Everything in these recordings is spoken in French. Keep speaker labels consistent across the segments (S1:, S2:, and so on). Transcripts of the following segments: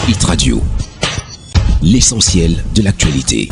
S1: Hit Radio, l'essentiel de l'actualité.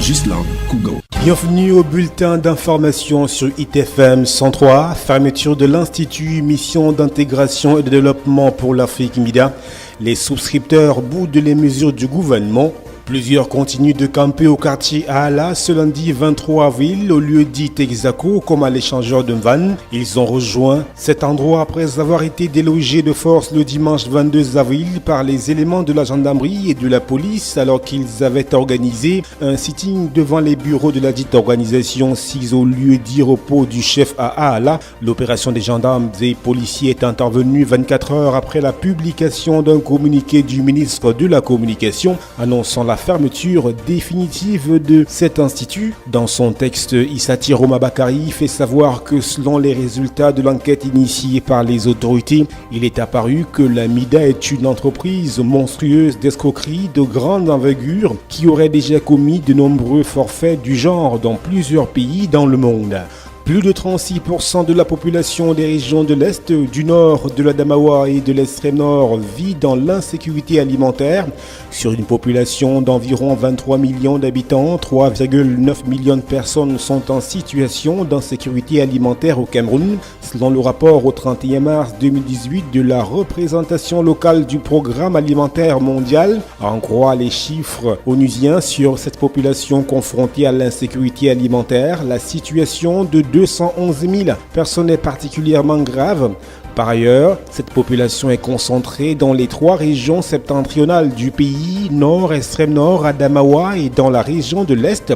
S1: Gislain Cougo.
S2: Bienvenue au bulletin d'information sur ITFM 103, fermeture de l'Institut Mission d'intégration et de développement pour l'Afrique MIDA. Les souscripteurs boudent les mesures du gouvernement. Plusieurs continuent de camper au quartier Aala ce lundi 23 avril au lieu dit Texaco comme à l'échangeur de Vannes. Ils ont rejoint cet endroit après avoir été délogés de force le dimanche 22 avril par les éléments de la gendarmerie et de la police alors qu'ils avaient organisé un sitting devant les bureaux de la dite organisation 6 au lieu dit repos du chef à Aala. L'opération des gendarmes et policiers est intervenue 24 heures après la publication d'un communiqué du ministre de la Communication annonçant la fermeture définitive de cet institut. Dans son texte, Issati Roma Bakari fait savoir que selon les résultats de l'enquête initiée par les autorités, il est apparu que la MIDA est une entreprise monstrueuse d'escroquerie de grande envergure qui aurait déjà commis de nombreux forfaits du genre dans plusieurs pays dans le monde. Plus de 36% de la population des régions de l'Est, du Nord, de l'Adamawa et de l'extrême Nord vit dans l'insécurité alimentaire. Sur une population d'environ 23 millions d'habitants, 3,9 millions de personnes sont en situation d'insécurité alimentaire au Cameroun. Selon le rapport au 31 mars 2018 de la représentation locale du Programme alimentaire mondial, à en croire les chiffres onusiens sur cette population confrontée à l'insécurité alimentaire, la situation de 211 000 personnes est particulièrement grave. Par ailleurs, cette population est concentrée dans les 3 régions septentrionales du pays, Nord, Extrême Nord, Adamawa et dans la région de l'Est.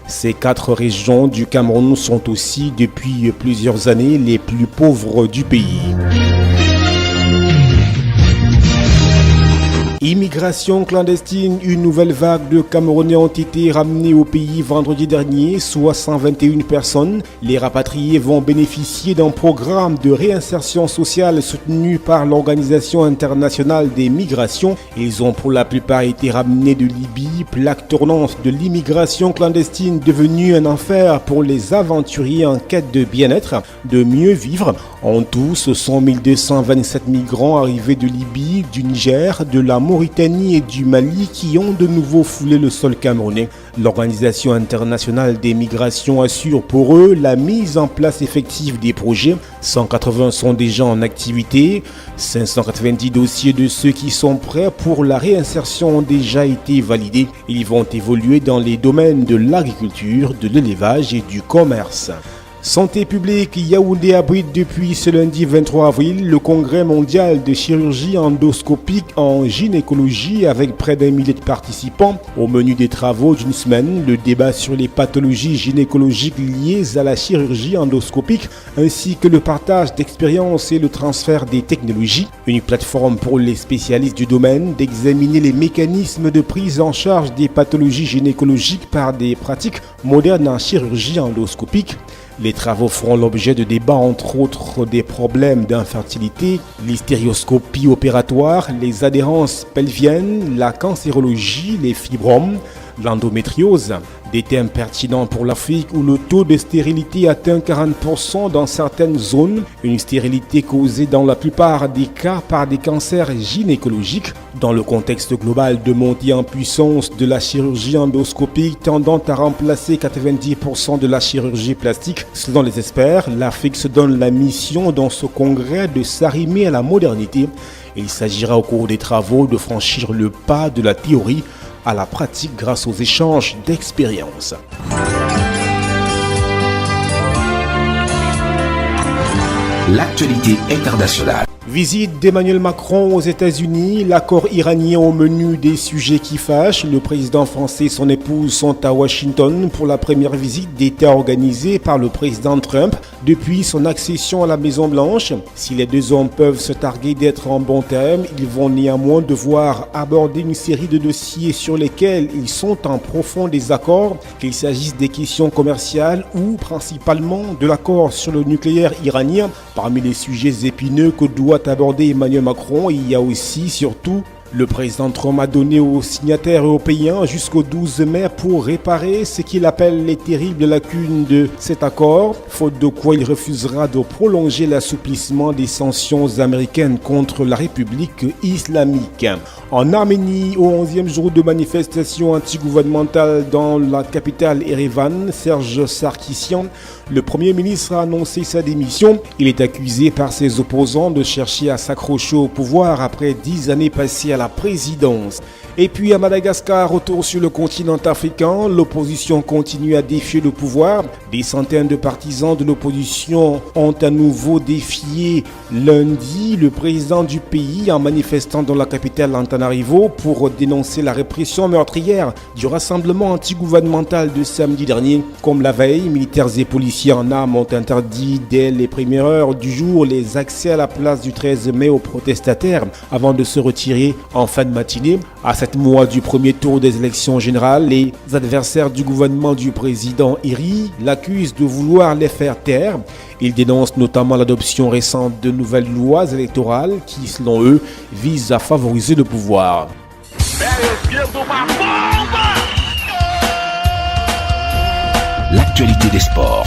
S2: Ces 4 régions du Cameroun sont aussi depuis plusieurs années les plus pauvres du pays. Immigration clandestine, une nouvelle vague de Camerounais ont été ramenés au pays vendredi dernier, soit 121 personnes. Les rapatriés vont bénéficier d'un programme de réinsertion sociale soutenu par l'Organisation internationale des migrations. Ils ont pour la plupart été ramenés de Libye, plaque tournante de l'immigration clandestine devenue un enfer pour les aventuriers en quête de bien-être, de mieux vivre. En tout, ce sont 1227 migrants arrivés de Libye, du Niger, de la Mauritanie et du Mali qui ont de nouveau foulé le sol camerounais. L'Organisation internationale des migrations assure pour eux la mise en place effective des projets. 180 sont déjà en activité. 590 dossiers de ceux qui sont prêts pour la réinsertion ont déjà été validés. Ils vont évoluer dans les domaines de l'agriculture, de l'élevage et du commerce. Santé publique, Yaoundé abrite depuis ce lundi 23 avril le congrès mondial de chirurgie endoscopique en gynécologie avec près d'1 millier de participants. Au menu des travaux d'une semaine, le débat sur les pathologies gynécologiques liées à la chirurgie endoscopique ainsi que le partage d'expériences et le transfert des technologies. Une plateforme pour les spécialistes du domaine d'examiner les mécanismes de prise en charge des pathologies gynécologiques par des pratiques modernes en chirurgie endoscopique. Les travaux feront l'objet de débats entre autres des problèmes d'infertilité, l'hystérioscopie opératoire, les adhérences pelviennes, la cancérologie, les fibromes, l'endométriose. Des thèmes pertinents pour l'Afrique où le taux de stérilité atteint 40% dans certaines zones, une stérilité causée dans la plupart des cas par des cancers gynécologiques. Dans le contexte global de montée en puissance de la chirurgie endoscopique tendant à remplacer 90% de la chirurgie plastique, selon les experts, l'Afrique se donne la mission dans ce congrès de s'arrimer à la modernité. Il s'agira au cours des travaux de franchir le pas de la théorie à la pratique grâce aux échanges d'expériences.
S1: L'actualité internationale.
S2: Visite d'Emmanuel Macron aux États-Unis, l'accord iranien au menu des sujets qui fâchent. Le président français et son épouse sont à Washington pour la première visite d'État organisée par le président Trump depuis son accession à la Maison-Blanche. Si les deux hommes peuvent se targuer d'être en bons termes, ils vont néanmoins devoir aborder une série de dossiers sur lesquels ils sont en profond désaccord, qu'il s'agisse des questions commerciales ou principalement de l'accord sur le nucléaire iranien. Parmi les sujets épineux que doit aborder Emmanuel Macron, il y a aussi surtout le président Trump a donné aux signataires européens jusqu'au 12 mai pour réparer ce qu'il appelle les terribles lacunes de cet accord, faute de quoi il refusera de prolonger l'assouplissement des sanctions américaines contre la République islamique. En Arménie, au 11e jour de manifestation antigouvernementale dans la capitale Erevan, Serge Sarkissian, le Premier ministre, a annoncé sa démission. Il est accusé par ses opposants de chercher à s'accrocher au pouvoir après 10 années passées à la présidence. Et puis à Madagascar, retour sur le continent africain, l'opposition continue à défier le pouvoir. Des centaines de partisans de l'opposition ont à nouveau défié lundi le président du pays en manifestant dans la capitale Antananarivo pour dénoncer la répression meurtrière du rassemblement antigouvernemental de samedi dernier. Comme la veille, militaires et policiers en armes ont interdit dès les premières heures du jour les accès à la place du 13 mai aux protestataires avant de se retirer en fin de matinée. À 7 mois du premier tour des élections générales, les adversaires du gouvernement du président Iri l'accusent de vouloir les faire taire. Ils dénoncent notamment l'adoption récente de nouvelles lois électorales qui, selon eux, visent à favoriser le pouvoir.
S1: L'actualité des sports.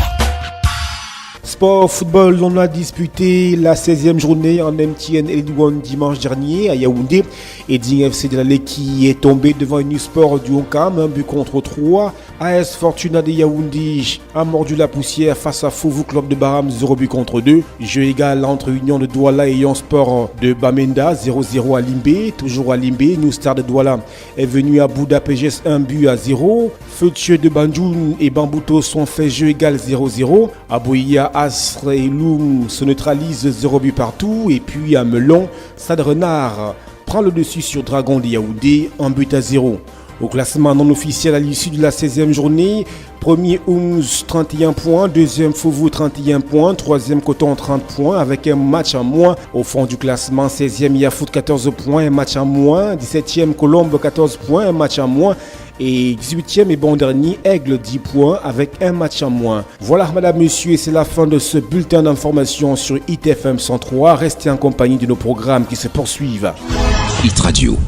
S2: Sport, football, on a disputé la 16e journée en MTN Elite One dimanche dernier à Yaoundé. Edding FC de l'Allée qui est tombé devant une Sport du Honkam, 1-3. AS Fortuna de Yaoundé a mordu la poussière face à Fouvou Club de Baham, 0-2. Jeu égal entre Union de Douala et Yon Sport de Bamenda, 0-0 à Limbé. Toujours à Limbé, New Star de Douala est venu à Bouddha PGS 1-0. Feu de Banjoun et Bambuto sont fait jeu égal 0-0. À Boïa, Asre et Loum se neutralisent 0 partout. Et puis à Melon, Stade Renard prend le dessus sur Dragon de Yaoundé, 1-0. Au classement non officiel à l'issue de la 16e journée, premier Oums 31 points, deuxième Fouvou 31 points, troisième Coton 30 points avec un match en moins. Au fond du classement, 16e Yafoot 14 points, un match en moins, 17e Colombe 14 points, un match en moins. Et 18e et bon dernier, Aigle 10 points avec un match en moins. Voilà madame, monsieur, et c'est la fin de ce bulletin d'information sur ITFM 103. Restez en compagnie de nos programmes qui se poursuivent.
S1: Hit Radio.